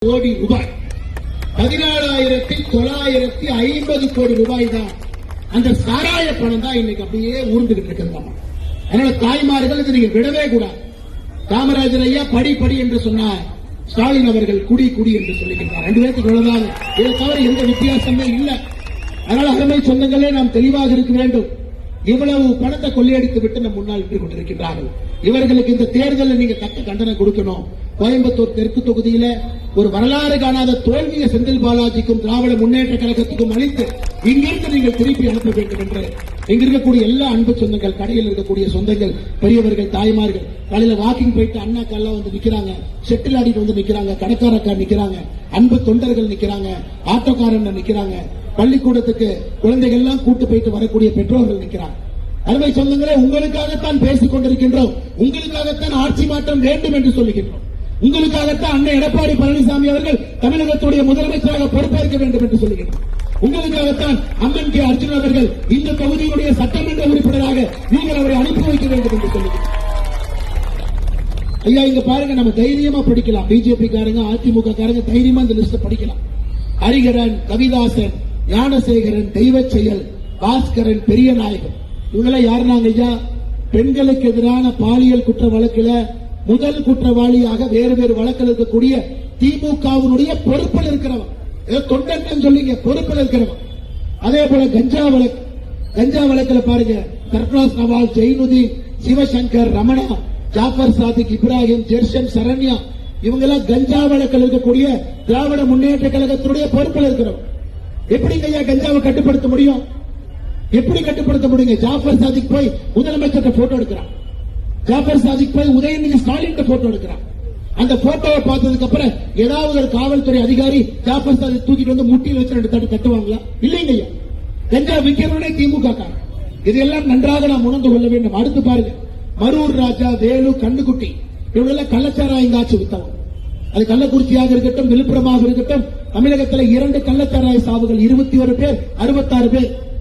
கோடி ரூபாய் 17,950 கோடி ரூபாய் தான் அந்த சாராய பணம் தான் இன்னைக்கு அப்படியே ஊர்ந்துகிட்டு இருக்கிறது. அதனால தாய்மார்கள் இது நீங்க விடவே கூடாது. காமராஜர் ஐயா படி படி என்று சொன்னார், ஸ்டாலின் அவர்கள் குடி குடி என்று சொல்லியிருக்கிறார். 2 பேருக்கு இவ்வளவுதான், இதை தவிர எந்த வித்தியாசமே இல்லை. அதனால அருமை சொந்தங்களே நாம் தெளிவாக இருக்க வேண்டும். இவ்வளவு பணத்தை கொள்ளையடித்து விட்டு நம் முன்னால் நின்று கொண்டிருக்கிறார்கள். இவர்களுக்கு இந்த தேர்தலில் நீங்க தக்க கண்டனம் கொடுக்கணும். கோயம்புத்தூர் தெற்கு தொகுதியில ஒரு வரலாறு காணாத தோல்வியை செந்தில் பாலாஜிக்கும் திராவிட முன்னேற்ற கழகத்துக்கும் அளித்து இங்கிருந்து நீங்கள் திருப்பி அனுப்ப வேண்டும் என்று இங்க இருக்கக்கூடிய எல்லா அன்பு சொந்தங்கள், கடையில் இருக்கக்கூடிய சொந்தங்கள், பெரியவர்கள், தாய்மார்கள், காலையில வாக்கிங் போயிட்டு அண்ணாக்கெல்லாம் வந்து நிக்கிறாங்க, செட்டில் ஆடிட்டு வந்து நிக்கிறாங்க, கடைக்காரக்கா நிக்கிறாங்க, அன்பு தொண்டர்கள் நிக்கிறாங்க, ஆட்டோக்காரன் நிக்கிறாங்க, பள்ளிக்கூடத்துக்கு குழந்தைகள் எல்லாம் கூட்டு போயிட்டு வரக்கூடிய பெற்றோர்கள் நிற்கிறார். அருமை சொந்தங்களே, உங்களுக்காகத்தான் பேசிக் கொண்டிருக்கின்றோம். உங்களுக்காகத்தான் ஆட்சி மாற்றம் வேண்டும் என்று சொல்லுகின்றோம். உங்களுக்காகத்தான் அண்ணன் எடப்பாடி பழனிசாமி அவர்கள் தமிழகத்துடைய முதலமைச்சராக பொறுப்பேற்க வேண்டும் என்று சொல்லுகின்றோம். உங்களுக்காகத்தான் அம்மன் கே அர்ஜுன் அவர்கள் இந்த தொகுதியுடைய சட்டமன்ற உறுப்பினராக நீங்கள் அவரை அனுப்பி வைக்க வேண்டும் என்று சொல்லுகிறோம். ஐயா, இங்க பாருங்க, நம்ம தைரியமா படிக்கலாம். பிஜேபி காரங்க, அதிமுக காரங்க தைரியமா இந்த லிஸ்ட் படிக்கலாம். ஹரிகரன், கவிதாசன், ஞானசேகரன், தெய்வ செயல், பாஸ்கரன், பெரிய நாயகன், இவங்கெல்லாம் யாருனாங்க ஐயா? பெண்களுக்கு எதிரான பாலியல் குற்ற வழக்கில் முதல் குற்றவாளியாக வேறு வேறு வழக்கில் இருக்கக்கூடிய திமுகவினுடைய பொறுப்பில் இருக்கிறவன். ஏதோ தொண்டன் சொல்லிங்க, பொறுப்பில் இருக்கிறவன். அதே போல கஞ்சா வழக்கில் பாருங்க, சர்ஃப்ராஸ் நவாஸ், ஜெயினுதீன், சிவசங்கர், ரமணா, ஜாஃபர் சாதிக், இப்ராஹிம், ஜெர்ஷன், சரண்யா, இவங்கெல்லாம் கஞ்சா வழக்கில் இருக்கக்கூடிய திராவிட முன்னேற்ற கழகத்தினுடைய பொறுப்பில் இருக்கிறவன். எப்படி ஐயா கஞ்சாவை கட்டுப்படுத்த முடியும்? எப்படி கட்டுப்படுத்த முடியுங்க? ஜாஃபர் சாதிக் போய் முதலமைச்சர் போட்டோ எடுக்கிறான், ஜாஃபர் சாதிக் போய் உதயநிதி ஸ்டாலின் போட்டோ எடுக்கிறான். அந்த போட்டோவை பார்த்ததுக்கு அப்புறம் ஏதாவது ஒரு காவல்துறை அதிகாரி ஜாஃபர் சாதிக் தூக்கிட்டு வந்து முட்டியில் வச்சு 2 தட்டு தட்டுவாங்களா? இல்லைங்க ஐயா. கஞ்சா விற்கிறவனே திமுக. இதெல்லாம் நன்றாக நாம் உணர்ந்து கொள்ள வேண்டும். அடுத்து பாருங்க, மரூர் ராஜா, வேலு, கண்ணுக்குட்டி, இவங்க கள்ளச்சாராயம் காட்சி வித்தவங்க. அது கள்ளக்குறிச்சியாக இருக்கட்டும், விழுப்புரமாக இருக்கட்டும், தமிழகத்தில் 2 கள்ளச்சாராய சாவுகள், 21 பேர், 66 பேர்.